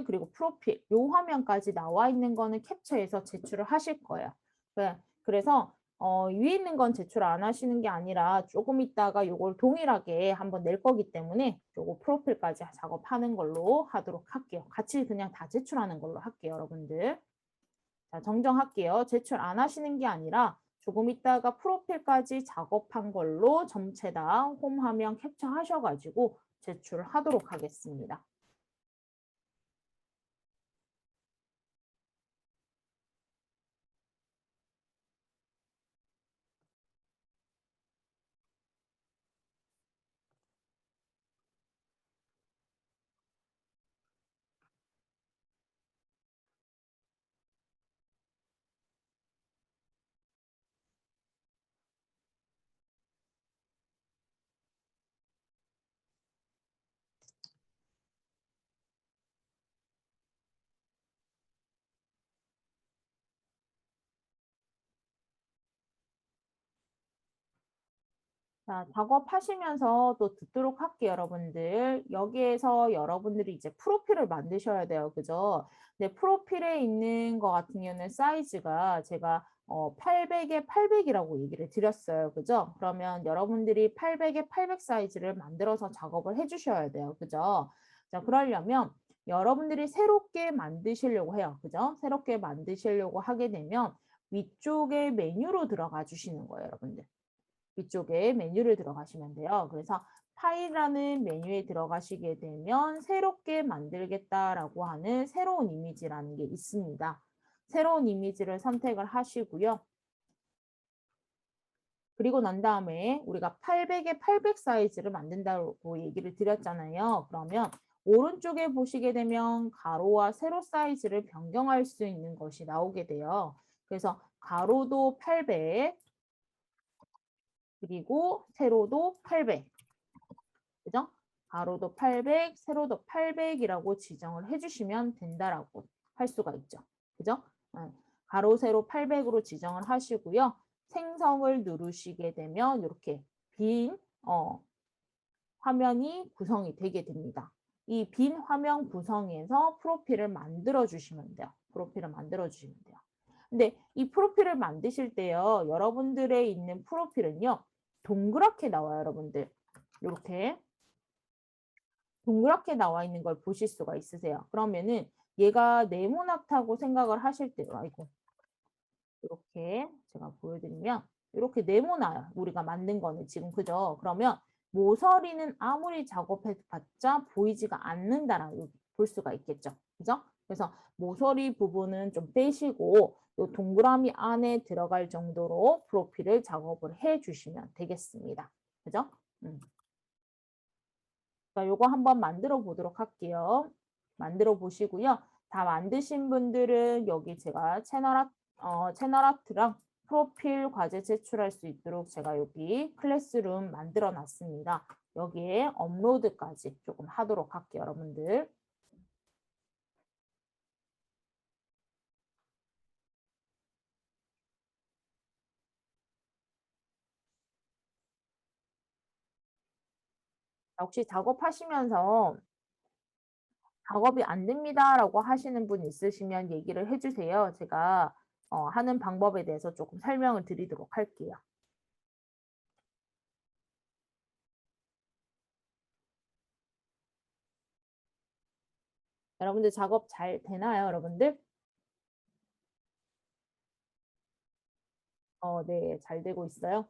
그리고 프로필, 요 화면까지 나와 있는 거는 캡처해서 제출을 하실 거예요. 네, 그래서 위에 있는 건 제출 안 하시는 게 아니라 조금 있다가 요걸 동일하게 한번 낼 거기 때문에 요거 프로필까지 작업하는 걸로 하도록 할게요. 같이 그냥 다 제출하는 걸로 할게요, 여러분들. 자, 정정할게요. 제출 안 하시는 게 아니라 조금 있다가 프로필까지 작업한 걸로 전체 다 홈 화면 캡처하셔가지고 제출을 하도록 하겠습니다. 자, 작업하시면서 또 듣도록 할게요, 여러분들. 여기에서 여러분들이 이제 프로필을 만드셔야 돼요. 그죠? 근데 프로필에 있는 거 같은 경우는 사이즈가 제가 800에 800이라고 얘기를 드렸어요. 그죠? 그러면 여러분들이 800에 800 사이즈를 만들어서 작업을 해주셔야 돼요. 그죠? 자, 그러려면 여러분들이 새롭게 만드시려고 해요. 그죠? 새롭게 만드시려고 하게 되면 위쪽에 메뉴로 들어가 주시는 거예요, 여러분들. 위쪽에 메뉴를 들어가시면 돼요. 그래서 파일이라는 메뉴에 들어가시게 되면 새롭게 만들겠다라고 하는 새로운 이미지라는 게 있습니다. 새로운 이미지를 선택을 하시고요. 그리고 난 다음에 우리가 800에 800 사이즈를 만든다고 얘기를 드렸잖아요. 그러면 오른쪽에 보시게 되면 가로와 세로 사이즈를 변경할 수 있는 것이 나오게 돼요. 그래서 가로도 800, 그리고 세로도 800. 그죠? 가로도 800, 세로도 800이라고 지정을 해주시면 된다라고 할 수가 있죠. 그죠? 가로, 세로 800으로 지정을 하시고요. 생성을 누르시게 되면 이렇게 빈 화면이 구성이 되게 됩니다. 이 빈 화면 구성에서 프로필을 만들어 주시면 돼요. 프로필을 만들어 주시면 돼요. 근데 이 프로필을 만드실 때요. 여러분들의 있는 프로필은요. 동그랗게 나와요, 여러분들. 이렇게 동그랗게 나와 있는 걸 보실 수가 있으세요. 그러면은 얘가 네모나다고 생각을 하실 때, 아이고, 이렇게 제가 보여드리면 이렇게 네모나요. 우리가 만든 거는 지금 그죠? 그러면 모서리는 아무리 작업해봤자 보이지가 않는다라고 볼 수가 있겠죠. 그죠? 그래서 모서리 부분은 좀 빼시고 요 동그라미 안에 들어갈 정도로 프로필을 작업을 해 주시면 되겠습니다. 그죠? 자, 요거 한번 만들어 보도록 할게요. 만들어 보시고요. 다 만드신 분들은 여기 제가 채널 아트랑 프로필 과제 제출할 수 있도록 제가 여기 클래스룸 만들어 놨습니다. 여기에 업로드까지 조금 하도록 할게요, 여러분들. 혹시 작업하시면서 작업이 안 됩니다라고 하시는 분 있으시면 얘기를 해주세요. 제가 하는 방법에 대해서 조금 설명을 드리도록 할게요. 여러분들 작업 잘 되나요, 여러분들? 네, 잘 되고 있어요.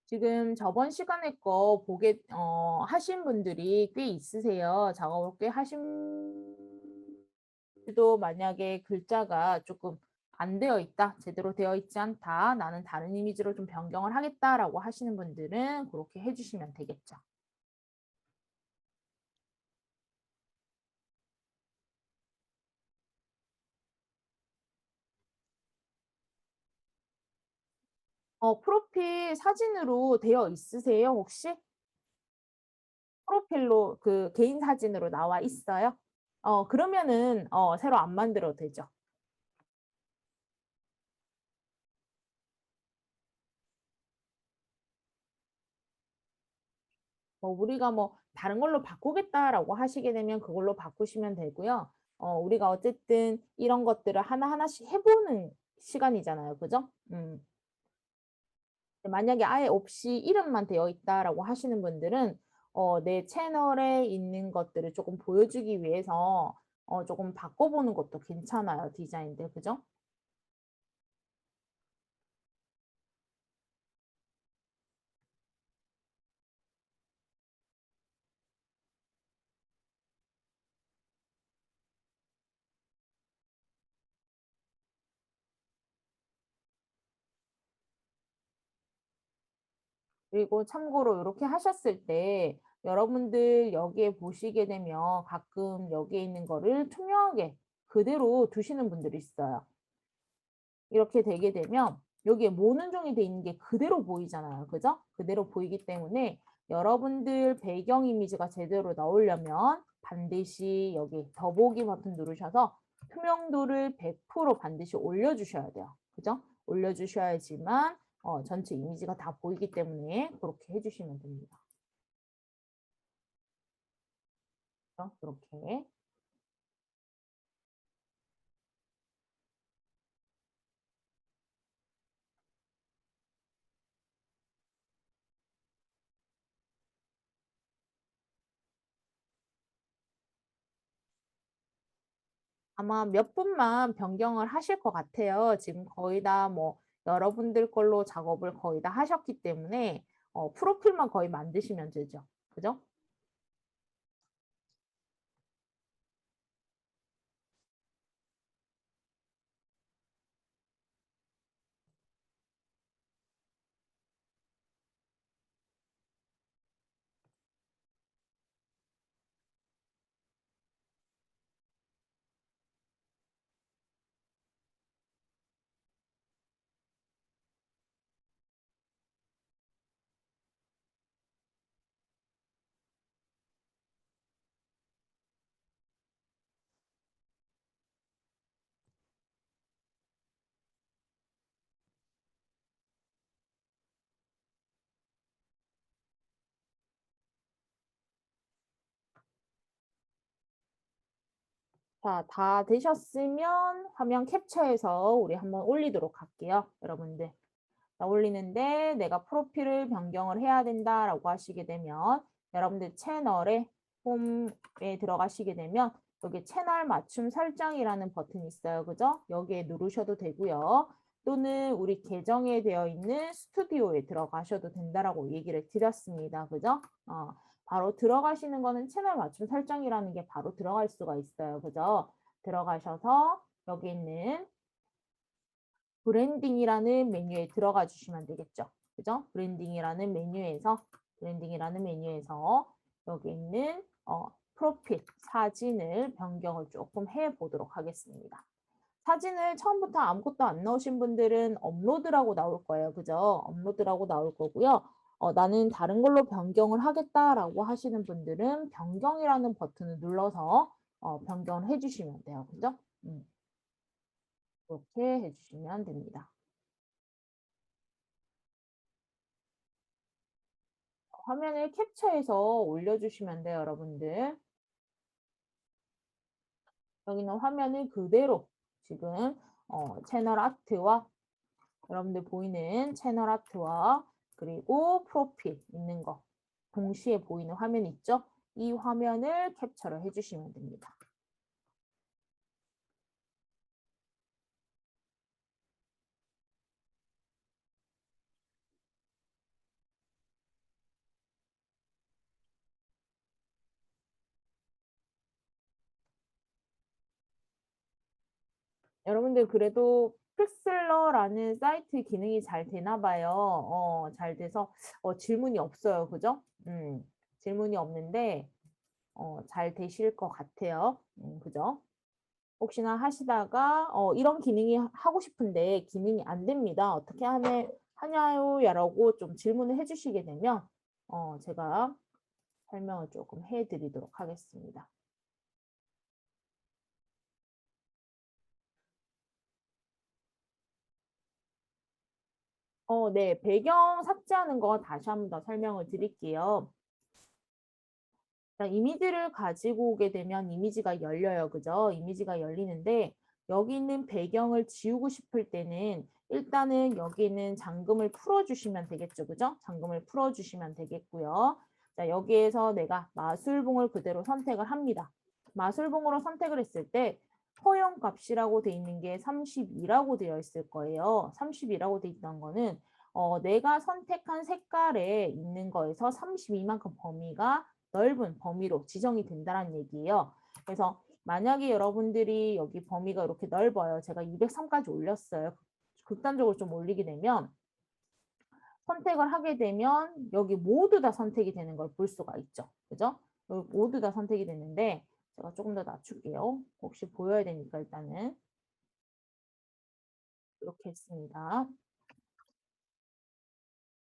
지금 저번 시간에 거 하신 분들이 꽤 있으세요. 작업을 꽤 하신 분들도 만약에 글자가 조금 안 되어 있다, 제대로 되어 있지 않다, 나는 다른 이미지로 좀 변경을 하겠다라고 하시는 분들은 그렇게 해주시면 되겠죠. 프로필 사진으로 되어 있으세요, 혹시? 프로필로 그 개인 사진으로 나와 있어요? 그러면은 새로 안 만들어도 되죠. 우리가 뭐 다른 걸로 바꾸겠다라고 하시게 되면 그걸로 바꾸시면 되고요. 우리가 어쨌든 이런 것들을 하나하나씩 해보는 시간이잖아요. 그죠? 만약에 아예 없이 이름만 되어 있다라고 하시는 분들은 내 채널에 있는 것들을 조금 보여주기 위해서 조금 바꿔보는 것도 괜찮아요. 디자인들. 그죠? 그리고 참고로 이렇게 하셨을 때 여러분들 여기에 보시게 되면 가끔 여기에 있는 거를 투명하게 그대로 두시는 분들이 있어요. 이렇게 되게 되면 여기에 모는종이 돼 있는 게 그대로 보이잖아요. 그죠? 그대로 보이기 때문에 여러분들 배경 이미지가 제대로 나오려면 반드시 여기 더보기 버튼 누르셔서 투명도를 100% 반드시 올려주셔야 돼요. 그죠? 올려주셔야지만 전체 이미지가 다 보이기 때문에 그렇게 해주시면 됩니다. 그렇게. 아마 몇 분만 변경을 하실 것 같아요. 지금 거의 다 뭐 여러분들 걸로 작업을 거의 다 하셨기 때문에 프로필만 거의 만드시면 되죠. 그죠? 자, 다 되셨으면 화면 캡처해서 우리 한번 올리도록 할게요. 여러분들. 자, 올리는데 내가 프로필을 변경을 해야 된다라고 하시게 되면 여러분들 채널에 홈에 들어가시게 되면 여기 채널 맞춤 설정이라는 버튼이 있어요. 그죠? 여기에 누르셔도 되고요. 또는 우리 계정에 되어 있는 스튜디오에 들어가셔도 된다라고 얘기를 드렸습니다. 그죠? 바로 들어가시는 거는 채널 맞춤 설정이라는 게 바로 들어갈 수가 있어요. 그죠? 들어가셔서 여기 있는 브랜딩이라는 메뉴에 들어가 주시면 되겠죠. 그죠? 브랜딩이라는 메뉴에서 여기 있는 프로필 사진을 변경을 조금 해 보도록 하겠습니다. 사진을 처음부터 아무것도 안 넣으신 분들은 업로드라고 나올 거예요. 그죠? 업로드라고 나올 거고요. 나는 다른 걸로 변경을 하겠다라고 하시는 분들은 변경이라는 버튼을 눌러서 변경을 해주시면 돼요. 그죠? 그렇게 해주시면 됩니다. 화면을 캡처해서 올려주시면 돼요, 여러분들. 여기는 화면을 그대로 지금 채널 아트와 여러분들 보이는 채널 아트와 그리고 프로필 있는 거 동시에 보이는 화면 있죠? 이 화면을 캡처를 해주시면 됩니다. 여러분들 그래도 픽슬러라는 사이트 기능이 잘 되나 봐요. 잘 돼서 질문이 없어요. 그죠? 질문이 없는데 잘 되실 것 같아요. 그죠? 혹시나 하시다가 이런 기능이 하고 싶은데 기능이 안 됩니다. 어떻게 하냐요? 라고 좀 질문을 해주시게 되면 제가 설명을 조금 해드리도록 하겠습니다. 네, 배경 삭제하는 거 다시 한번 더 설명을 드릴게요. 이미지를 가지고 오게 되면 이미지가 열려요. 그죠? 이미지가 열리는데 여기 있는 배경을 지우고 싶을 때는 일단은 여기 있는 잠금을 풀어주시면 되겠죠. 그죠? 잠금을 풀어주시면 되겠고요. 자, 여기에서 내가 마술봉을 그대로 선택을 합니다. 마술봉으로 선택을 했을 때 허용값이라고 돼 있는 게 32라고 되어 있을 거예요. 32라고 돼 있던 거는 내가 선택한 색깔에 있는 거에서 32만큼 범위가 넓은 범위로 지정이 된다는 얘기예요. 그래서 만약에 여러분들이 여기 범위가 이렇게 넓어요. 제가 203까지 올렸어요. 극단적으로 좀 올리게 되면 선택을 하게 되면 여기 모두 다 선택이 되는 걸 볼 수가 있죠. 그죠? 모두 다 선택이 되는데 제가 조금 더 낮출게요. 혹시 보여야 되니까 일단은 이렇게 했습니다.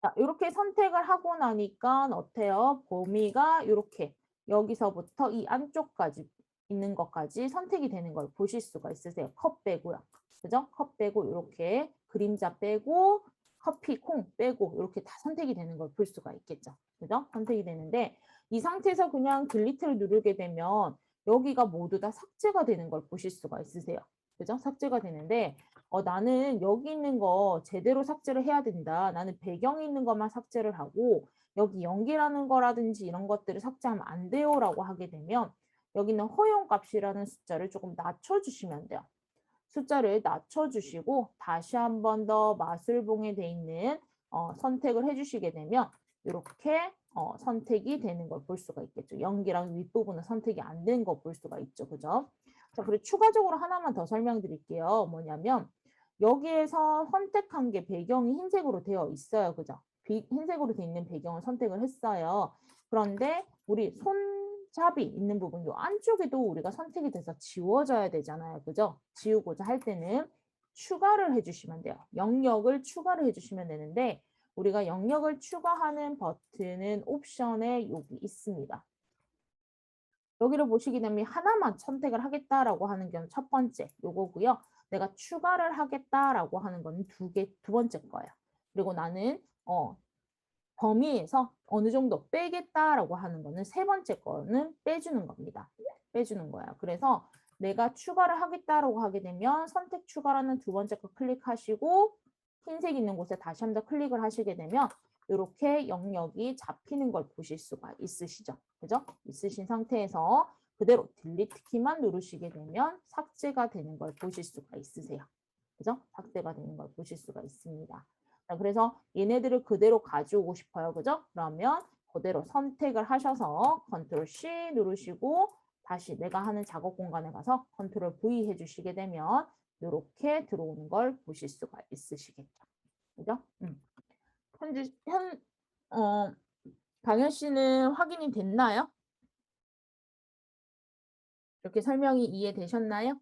자, 이렇게 선택을 하고 나니까 어때요? 범위가 이렇게 여기서부터 이 안쪽까지 있는 것까지 선택이 되는 걸 보실 수가 있으세요. 컵 빼고요. 그죠? 컵 빼고 이렇게 그림자 빼고 커피 콩 빼고 이렇게 다 선택이 되는 걸 볼 수가 있겠죠. 그죠? 선택이 되는데 이 상태에서 그냥 딜리트를 누르게 되면 여기가 모두 다 삭제가 되는 걸 보실 수가 있으세요. 그죠? 삭제가 되는데 나는 여기 있는 거 제대로 삭제를 해야 된다. 나는 배경이 있는 것만 삭제를 하고 여기 연기라는 거라든지 이런 것들을 삭제하면 안 돼요라고 하게 되면 여기는 허용값이라는 숫자를 조금 낮춰주시면 돼요. 숫자를 낮춰주시고 다시 한 번 더 마술봉에 돼 있는 선택을 해주시게 되면 이렇게 선택이 되는 걸 볼 수가 있겠죠. 연기랑 윗부분은 선택이 안 된 거 볼 수가 있죠. 그죠? 자, 그리고 추가적으로 하나만 더 설명드릴게요. 뭐냐면 여기에서 선택한 게 배경이 흰색으로 되어 있어요. 그죠? 흰색으로 되어 있는 배경을 선택을 했어요. 그런데 우리 손잡이 있는 부분, 요 안쪽에도 우리가 선택이 돼서 지워져야 되잖아요. 그죠? 지우고자 할 때는 추가를 해주시면 돼요. 영역을 추가를 해주시면 되는데 우리가 영역을 추가하는 버튼은 옵션에 여기 있습니다. 여기를 보시게 되면 하나만 선택을 하겠다라고 하는 게 첫 번째 요거고요. 내가 추가를 하겠다라고 하는 건 두 번째 거예요. 그리고 나는 범위에서 어느 정도 빼겠다라고 하는 거는 세 번째 거는 빼주는 겁니다. 빼주는 거예요. 그래서 내가 추가를 하겠다라고 하게 되면 선택 추가라는 두 번째 거 클릭하시고 흰색 있는 곳에 다시 한번 클릭을 하시게 되면 이렇게 영역이 잡히는 걸 보실 수가 있으시죠. 그죠? 있으신 상태에서 그대로 딜리트 키만 누르시게 되면 삭제가 되는 걸 보실 수가 있으세요. 그죠? 삭제가 되는 걸 보실 수가 있습니다. 자, 그래서 얘네들을 그대로 가져오고 싶어요. 그죠? 그러면 그대로 선택을 하셔서 컨트롤 C 누르시고 다시 내가 하는 작업 공간에 가서 컨트롤 V 해주시게 되면 이렇게 들어오는 걸 보실 수가 있으시겠죠. 그죠? 현재 강현 씨는 확인이 됐나요? 이렇게 설명이 이해되셨나요?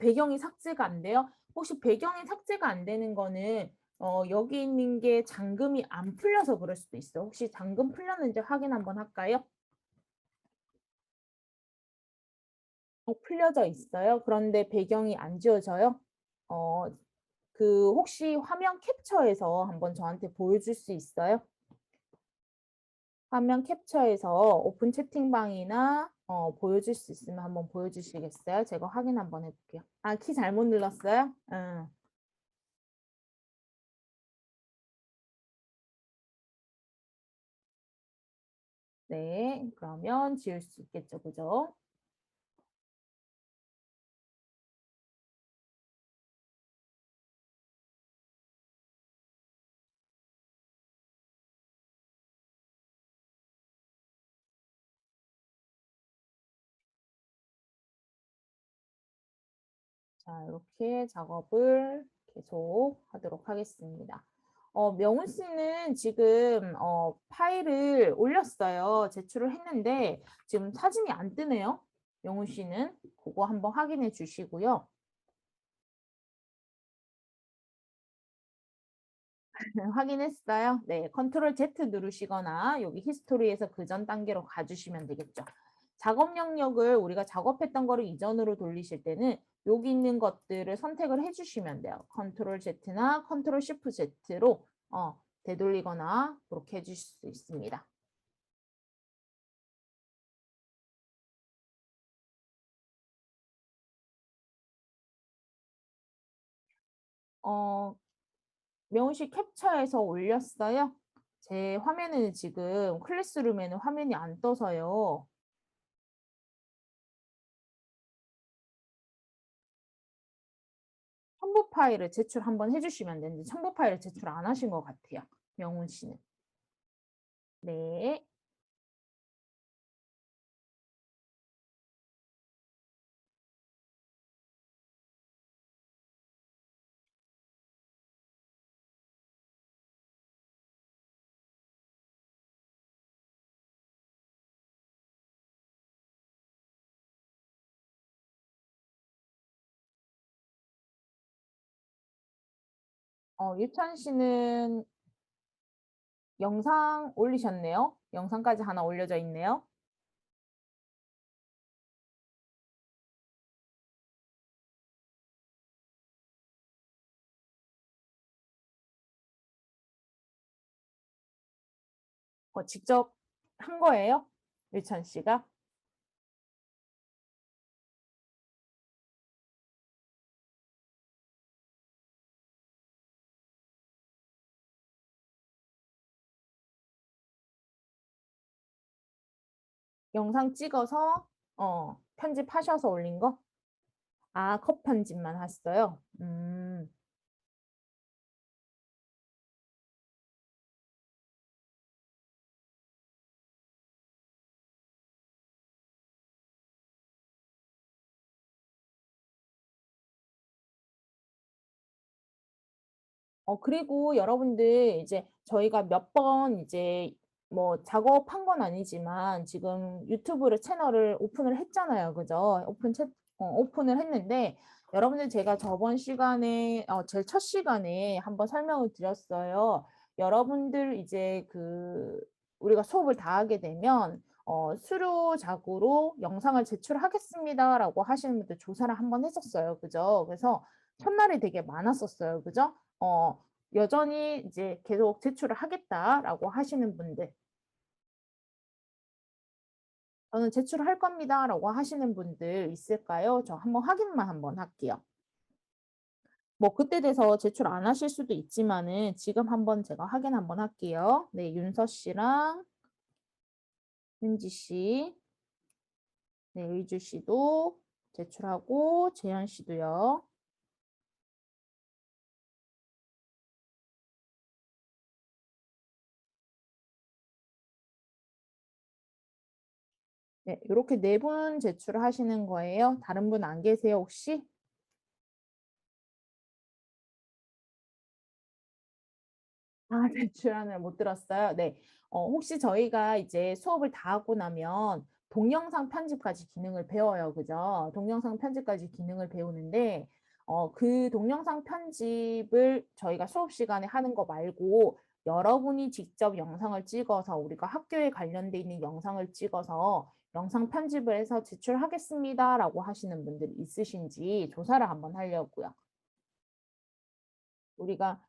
배경이 삭제가 안 돼요? 혹시 배경이 삭제가 안 되는 거는 여기 있는 게 잠금이 안 풀려서 그럴 수도 있어. 혹시 잠금 풀렸는지 확인 한번 할까요? 풀려져 있어요. 그런데 배경이 안 지워져요? 어, 혹시 화면 캡처해서 한번 저한테 보여줄 수 있어요? 화면 캡처해서 오픈 채팅방이나 보여줄 수 있으면 한번 보여주시겠어요? 제가 확인 한번 해볼게요. 아, 키 잘못 눌렀어요? 응. 네, 그러면 지울 수 있겠죠, 그죠? 자, 이렇게 작업을 계속 하도록 하겠습니다. 명훈 씨는 지금 파일을 올렸어요. 제출을 했는데 지금 사진이 안 뜨네요. 명훈 씨는 그거 한번 확인해 주시고요. 확인했어요. 네, 컨트롤 Z 누르시거나 여기 히스토리에서 그 전 단계로 가주시면 되겠죠. 작업 영역을 우리가 작업했던 거를 이전으로 돌리실 때는 여기 있는 것들을 선택을 해주시면 돼요. 컨트롤 Z나 컨트롤 Shift Z로 되돌리거나 그렇게 해주실 수 있습니다. 어, 명훈 씨 캡처해서 올렸어요? 제 화면에는 지금 클래스룸에는 화면이 안 떠서요. 첨부 파일을 제출 한번 해주시면 되는데 첨부 파일을 제출 안 하신 것 같아요. 명훈 씨는. 네. 유찬 씨는 영상 올리셨네요. 영상까지 하나 올려져 있네요. 직접 한 거예요? 유찬 씨가? 영상 찍어서 편집하셔서 올린 거? 아, 컷 편집만 하셨어요? 그리고 여러분들 이제 저희가 몇 번 이제 뭐 작업한 건 아니지만 지금 유튜브를 채널을 오픈을 했잖아요. 그죠? 오픈을 했는데 여러분들 제가 저번 시간에 제일 첫 시간에 한번 설명을 드렸어요. 여러분들 이제 우리가 수업을 다 하게 되면 수료작으로 영상을 제출하겠습니다라고 하시는 분들 조사를 한번 했었어요. 그죠? 그래서 첫날에 되게 많았었어요. 그죠? 여전히 이제 계속 제출을 하겠다라고 하시는 분들, 저는 제출을 할 겁니다라고 하시는 분들 있을까요? 저 한번 확인만 한번 할게요. 뭐 그때 돼서 제출 안 하실 수도 있지만은 지금 한번 제가 확인 한번 할게요. 네, 윤서 씨랑 윤지 씨, 네, 의주 씨도 제출하고 재현 씨도요. 네, 이렇게 네 분 제출을 하시는 거예요. 다른 분 안 계세요, 혹시? 아, 제출안을 못 들었어요. 네. 혹시 저희가 이제 수업을 다 하고 나면 동영상 편집까지 기능을 배워요. 그죠? 동영상 편집까지 기능을 배우는데, 그 동영상 편집을 저희가 수업 시간에 하는 거 말고 여러분이 직접 영상을 찍어서 우리가 학교에 관련돼 있는 영상을 찍어서 영상 편집을 해서 제출하겠습니다라고 하시는 분들 있으신지 조사를 한번 하려고요. 우리가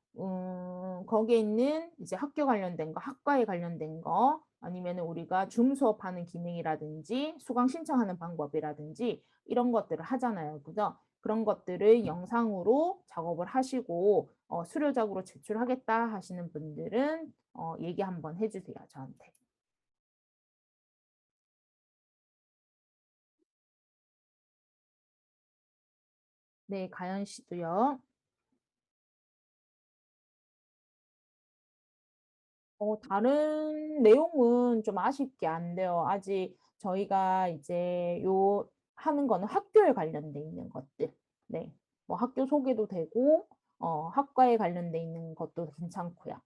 거기에 있는 이제 학교 관련된 거, 학과에 관련된 거, 아니면 우리가 줌 수업하는 기능이라든지 수강 신청하는 방법이라든지 이런 것들을 하잖아요. 그죠? 그런 것들을 영상으로 작업을 하시고 수료작으로 제출하겠다 하시는 분들은 얘기 한번 해주세요, 저한테. 네, 가연 씨도요. 다른 내용은 좀 아쉽게 안 돼요. 아직 저희가 이제 하는 거는 학교에 관련돼 있는 것들. 네. 뭐 학교 소개도 되고 학과에 관련돼 있는 것도 괜찮고요.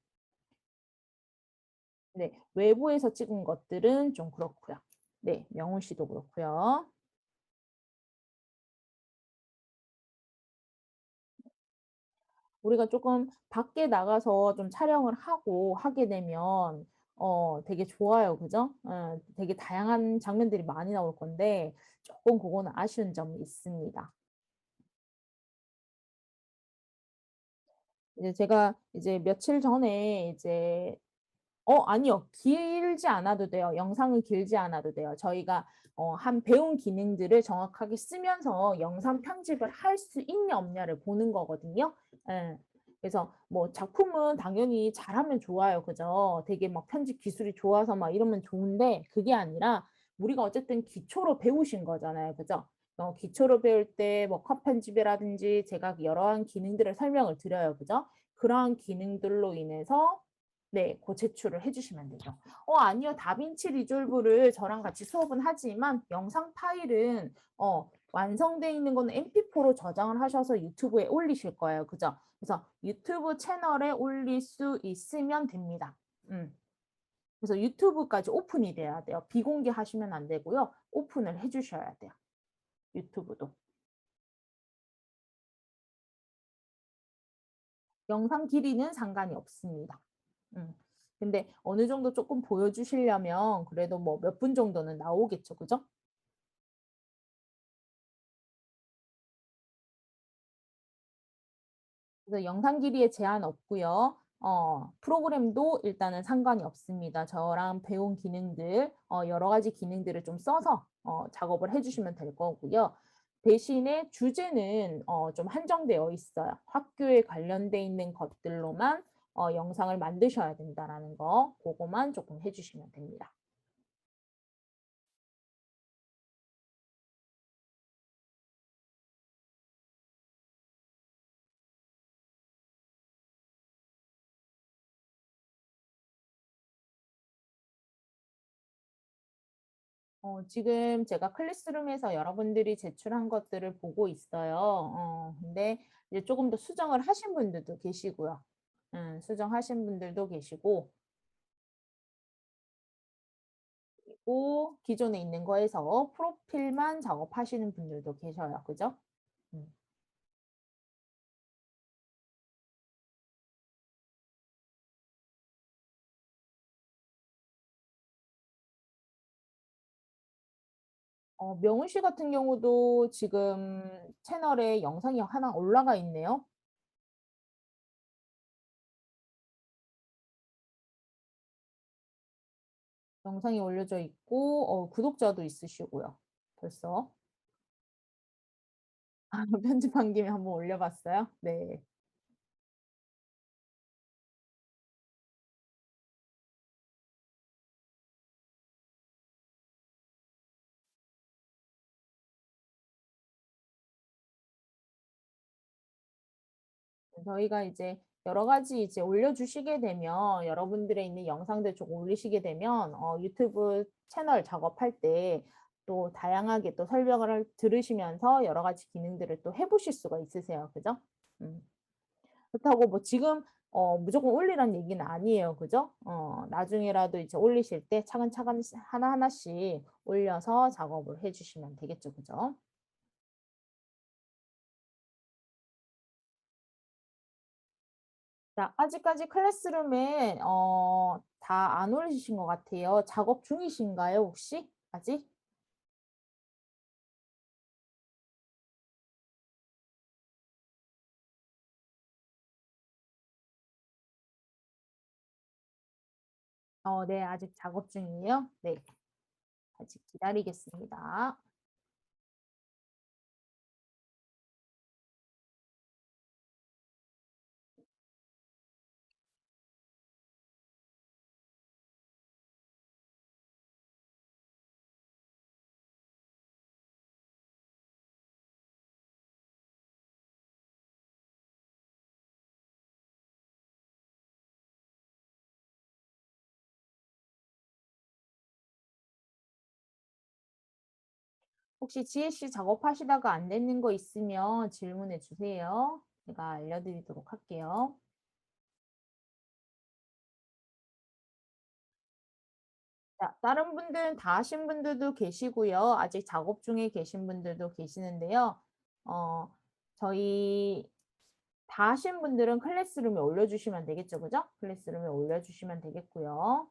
네, 외부에서 찍은 것들은 좀 그렇고요. 네, 명훈 씨도 그렇고요. 우리가 조금 밖에 나가서 좀 촬영을 하고 하게 되면 되게 좋아요. 그죠? 되게 다양한 장면들이 많이 나올 건데 조금 그거는 아쉬운 점이 있습니다. 이제 제가 이제 며칠 전에 이제 아니요. 길지 않아도 돼요. 영상은 길지 않아도 돼요. 저희가 한 배운 기능들을 정확하게 쓰면서 영상 편집을 할 수 있냐 없냐를 보는 거거든요. 예. 그래서 뭐 작품은 당연히 잘하면 좋아요. 그죠? 되게 막 편집 기술이 좋아서 막 이러면 좋은데 그게 아니라 우리가 어쨌든 기초로 배우신 거잖아요. 그죠? 기초로 배울 때 뭐 컷 편집이라든지 제가 여러한 기능들을 설명을 드려요. 그죠? 그러한 기능들로 인해서 네, 그 제출을 해주시면 되죠. 아니요. 다빈치 리졸브를 저랑 같이 수업은 하지만 영상 파일은 완성되어 있는 거는 MP4로 저장을 하셔서 유튜브에 올리실 거예요. 그죠? 그래서 유튜브 채널에 올릴 수 있으면 됩니다. 그래서 유튜브까지 오픈이 돼야 돼요. 비공개 하시면 안 되고요. 오픈을 해주셔야 돼요. 유튜브도. 영상 길이는 상관이 없습니다. 음. 근데 어느 정도 조금 보여주시려면 그래도 뭐 몇 분 정도는 나오겠죠. 그죠? 그래서 영상 길이에 제한 없고요. 프로그램도 일단은 상관이 없습니다. 저랑 배운 기능들, 여러 가지 기능들을 좀 써서 작업을 해주시면 될 거고요. 대신에 주제는 좀 한정되어 있어요. 학교에 관련돼 있는 것들로만 영상을 만드셔야 된다라는 거, 그거만 조금 해주시면 됩니다. 지금 제가 클래스룸에서 여러분들이 제출한 것들을 보고 있어요. 근데 이제 조금 더 수정을 하신 분들도 계시고요. 수정하신 분들도 계시고, 그리고 기존에 있는 거에서 프로필만 작업하시는 분들도 계셔요. 그죠? 음. 명훈 씨 같은 경우도 지금 채널에 영상이 하나 올라가 있네요. 영상이 올려져 있고, 구독자도 있으시고요. 벌써. 편집한 김에 한번 올려봤어요. 네. 저희가 이제 여러 가지 이제 올려주시게 되면 여러분들의 있는 영상들 좀 올리시게 되면 유튜브 채널 작업할 때 또 다양하게 또 설명을 들으시면서 여러 가지 기능들을 또 해보실 수가 있으세요. 그죠? 음. 그렇다고 뭐 지금 무조건 올리라는 얘기는 아니에요. 그죠? 나중에라도 이제 올리실 때 차근차근 하나하나씩 올려서 작업을 해주시면 되겠죠. 그죠? 자, 아직까지 클래스룸에 다 안 올리신 것 같아요. 작업 중이신가요, 혹시? 아직? 네, 아직 작업 중이에요. 네, 아직 기다리겠습니다. 혹시 지혜 씨 작업하시다가 안 되는 거 있으면 질문해 주세요. 제가 알려드리도록 할게요. 자, 다른 분들은 다 하신 분들도 계시고요. 아직 작업 중에 계신 분들도 계시는데요. 어, 저희 다 하신 분들은 클래스룸에 올려주시면 되겠죠, 그죠? 클래스룸에 올려주시면 되겠고요.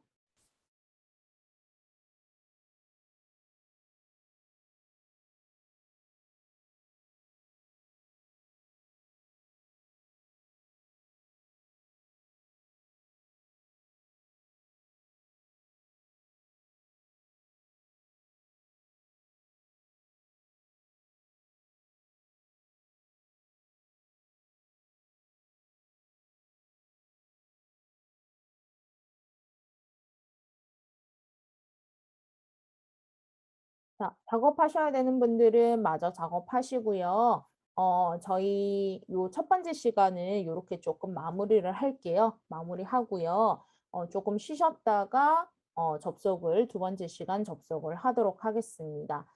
자, 작업하셔야 되는 분들은 마저 작업하시고요. 저희 요 첫 번째 시간을 이렇게 조금 마무리를 할게요. 마무리하고요. 조금 쉬셨다가 접속을 두 번째 시간 접속을 하도록 하겠습니다.